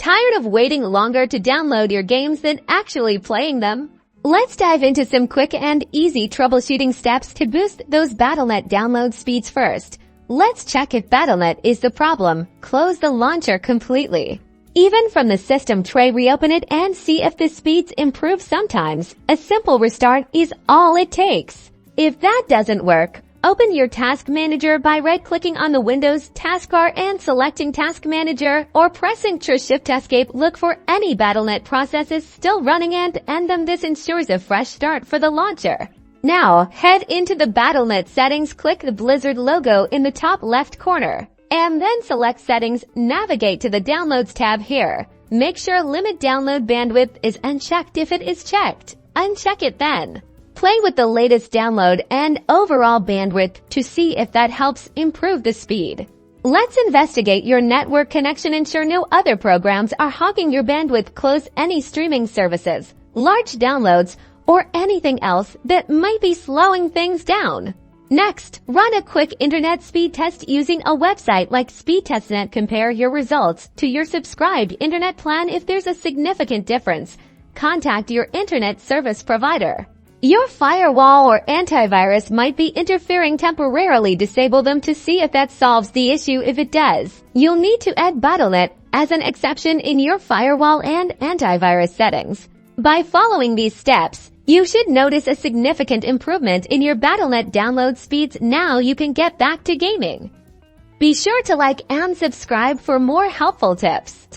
Tired of waiting longer to download your games than actually playing them? Let's dive into some quick and easy troubleshooting steps to boost those Battle.net download speeds first. Let's check if Battle.net is the problem. Close the launcher completely. Even from the system tray, reopen it and see if the speeds improve sometimes. A simple restart is all it takes. If that doesn't work, open your Task Manager by right-clicking on the Windows taskbar and selecting Task Manager, or pressing Shift Escape. Look for any Battle.net processes still running and end them. This ensures a fresh start for the launcher. Now, head into the Battle.net settings, click the Blizzard logo in the top left corner, and then select Settings. Navigate to the Downloads tab here. Make sure Limit Download Bandwidth is unchecked. If it is checked, uncheck it then. Play with the latest download and overall bandwidth to see if that helps improve the speed. Let's investigate your network connection. Ensure no other programs are hogging your bandwidth. Close any streaming services, large downloads, or anything else that might be slowing things down. Next, run a quick internet speed test using a website like Speedtest.net. Compare your results to your subscribed internet plan. If there's a significant difference, contact your internet service provider. Your firewall or antivirus might be interfering. Temporarily disable them to see if that solves the issue. If it does, you'll need to add Battle.net as an exception in your firewall and antivirus settings. By following these steps, you should notice a significant improvement in your Battle.net download speeds. Now you can get back to gaming. Be sure to like and subscribe for more helpful tips.